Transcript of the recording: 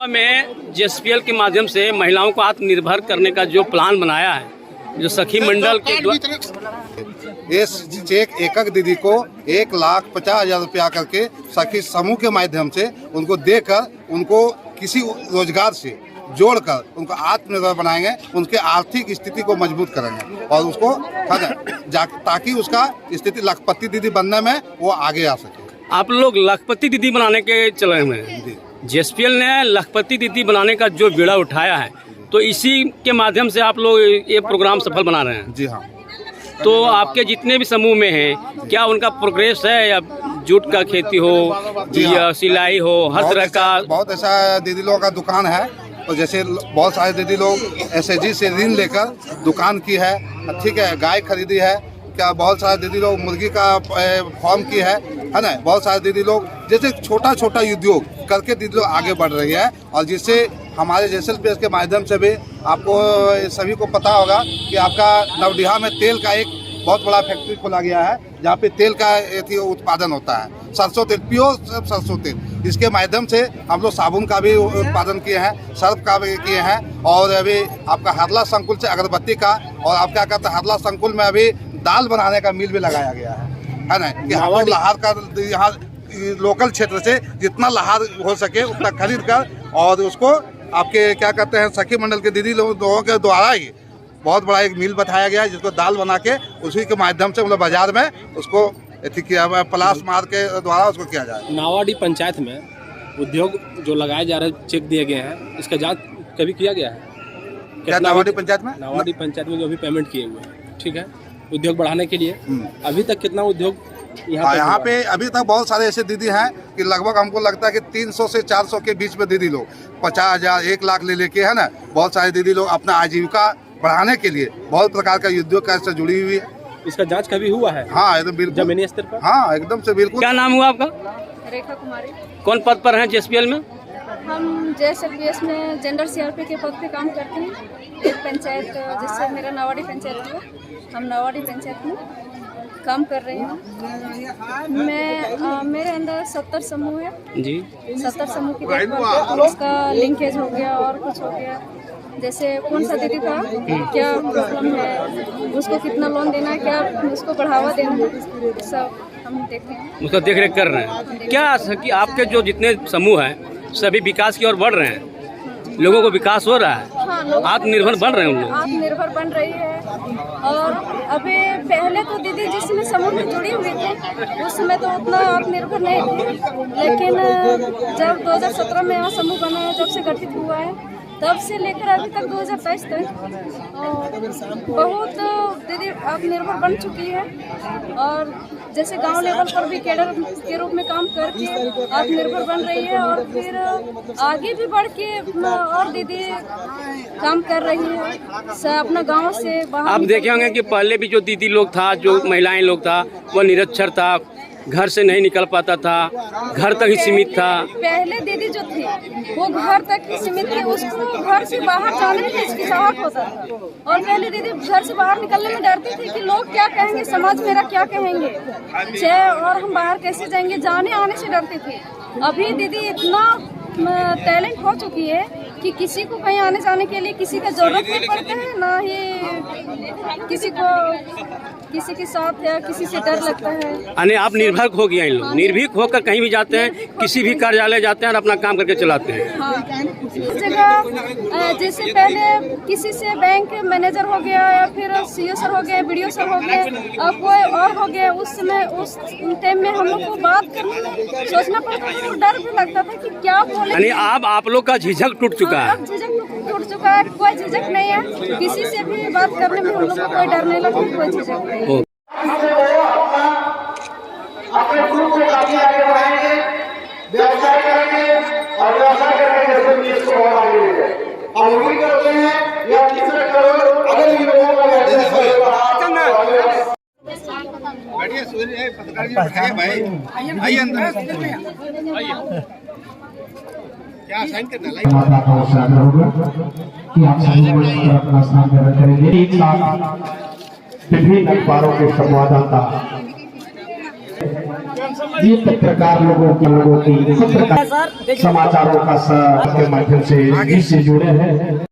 में जेएसपीएल के माध्यम से महिलाओं को आत्मनिर्भर करने का जो प्लान बनाया है, जो सखी मंडल के इस चेक एकक दीदी को 1,50,000 रुपया करके सखी समूह के माध्यम से उनको देकर उनको किसी रोजगार से जोड़कर उनको आत्मनिर्भर बनाएंगे, उनके आर्थिक स्थिति को मजबूत करेंगे और उसको ताकि उसका स्थिति लखपति दीदी बनने में वो आगे आ सके। आप लोग लखपति दीदी बनाने के चले हुए हैं। जेएसपीएल ने लखपति दीदी बनाने का जो बीड़ा उठाया है, तो इसी के माध्यम से आप लोग ये प्रोग्राम सफल बना रहे हैं। जी हाँ। तो आपके जितने भी समूह में हैं, क्या उनका प्रोग्रेस है या जूट का खेती हो या सिलाई हो, हर तरह का? बहुत ऐसा दीदी लोगों का दुकान है, और जैसे बहुत सारे दीदी लोग एसएचजी से ऋण लेकर दुकान की है, ठीक है, गाय खरीदी है, क्या बहुत सारे दीदी लोग मुर्गी का फार्म की है ना। बहुत सारे दीदी लोग जैसे छोटा छोटा उद्योग करके दीदी लोग आगे बढ़ रही है, और जिससे हमारे जेएसपीएल के माध्यम से भी आपको सभी को पता होगा कि आपका नवडिहा में तेल का एक बहुत बड़ा फैक्ट्री खोला गया है, जहाँ पे तेल का उत्पादन होता है, सरसों तेल, प्योर सरसों तेल। इसके माध्यम से हम लोग साबुन का भी उत्पादन किए हैं, सर्फ का भी किए हैं, और अभी आपका हरला संकुल से अगरबत्ती का, और आप क्या कहते हैं हरला संकुल में अभी दाल बनाने का मिल भी लगाया गया है ना, कि हम लोग लाहौर का यहाँ लोकल क्षेत्र से जितना लाहौर हो सके उतना खरीद कर, और उसको आपके क्या कहते हैं सखी मंडल के दीदी लोगों के द्वारा ही बहुत बड़ा एक मिल बताया गया है, जिसको दाल बना के उसी के माध्यम से मतलब बाजार में उसको किया हुआ प्लास मार के द्वारा उसको किया जाए। नावाडी पंचायत में उद्योग जो लगाए जा रहे चेक दिए गए हैं, इसका जांच कभी किया गया है क्या नावाडी पंचायत में? नावाडी पंचायत में जो अभी पेमेंट किए हुए हैं, ठीक है, उद्योग बढ़ाने के लिए अभी तक कितना उद्योग यहाँ पे अभी तक बहुत सारे ऐसे दीदी हैं कि लगभग हमको लगता है कि 300 से 400 के बीच में दीदी लोग 50,000 1 लाख ले लेके है ना, बहुत सारे दीदी लोग अपना आजीविका बढ़ाने के लिए बहुत प्रकार का उद्योग का से जुड़ी हुई है। इसका जांच कभी हुआ है? हाँ एकदम बिल्कुल जमीनी स्तर पर। हाँ एकदम से बिल्कुल। क्या नाम हुआ आपका? रेखा कुमारी। कौन पद पर हैं जेएसपीएल में? हम जेएसपीएस में जेंडर सीआरपी के पद पे काम करते हैं। एक पंचायत जिससे मेरा नावाडी पंचायत है, हम नावाडी पंचायत में काम कर रहे हैं। मेरे अंदर 70 समूह है जी। 70 समूह की देखभाल, उसका लिंकेज हो गया और कुछ हो गया, जैसे कौन सा दीदी का क्या प्रॉब्लम है, उसको कितना लोन देना है, क्या उसको बढ़ावा देना है, सब हम देखते हैं, उसका देख रेख कर रहे हैं। क्या कि आपके जो जितने समूह हैं सभी विकास की ओर बढ़ रहे हैं, लोगों को विकास हो रहा है? हाँ, आत्मनिर्भर बन रहे हैं उन लोग? आत्मनिर्भर बन रही है। और अभी पहले तो दीदी जिसमें समूह में जुड़ी हुई थी उस समय तो उतना आत्मनिर्भर नहीं थी, लेकिन जब 2017 में यहाँ समूह बना है, जब से गठित हुआ है, तब से लेकर अभी तक 2022 तक बहुत दीदी आत्मनिर्भर बन चुकी है, और जैसे गांव लेवल पर भी कैडर के रूप में काम करके आत्मनिर्भर बन रही है, और फिर आगे भी बढ़ के और दीदी काम कर रही है अपना गांव से बाहर। आप देखे होंगे कि पहले भी जो दीदी लोग था, जो महिलाएं लोग था, वो निरक्षर था, घर से नहीं निकल पाता था, घर तक ही सीमित था। पहले दीदी जो थी वो घर तक ही सीमित थी, उसको घर से बाहर जाने में हिचकिचाहट होता था, और पहले दीदी घर से बाहर निकलने में डरती थी कि लोग क्या कहेंगे, समाज मेरा क्या कहेंगे, और हम बाहर कैसे जाएंगे, जाने आने से डरती थी। अभी दीदी इतना टैलेंट हो चुकी है कि किसी को कहीं आने जाने के लिए किसी का जरूरत नहीं पड़ता है, ना ही किसी के साथ या किसी से डर लगता है। यानी आप निर्भर हो गया, इन लोग निर्भीक होकर कहीं भी जाते हैं, किसी भी कार्यालय जाते हैं और अपना काम करके चलाते हैं। हाँ, इस जगह जैसे पहले किसी से बैंक मैनेजर हो गया या फिर सीओ सर हो गया, बीडीओ सर हो गए, और कोई और हो गया, उस समय उस टाइम में हम लोग को बात करने में सोचना पड़ता था, डर भी लगता था कि क्या बोले। यानी अब आप लोग का झिझक टूट चुका है? अब झिझक टूट चुका है, कोई झिझक नहीं है, किसी से भी बात करने में हम लोग को कोई डर नहीं लगता, कोई झिझक नहीं। अपने ग्रुप को काफी आगे बढ़ाएंगे, व्यवसाय करेंगे, और व्यवसाय करके जैसे देश को और आगे ले जाए। हम उम्मीद करते हैं यह तीसरा करोड़ अगर इन लोगों का बैठिए, सूर्य पत्रकार जी बैठाइए भाई, आइए अंदर क्या साइन करना है? माता का अवसर होगा कि आप सभी को अपना स्थान ग्रहण करेंगे। 1 लाख विभिन्न अखबारों के संवाददाता ये पत्रकार लोगों की पत्रकार समाचारों का के माध्यम से इससे जुड़े हैं।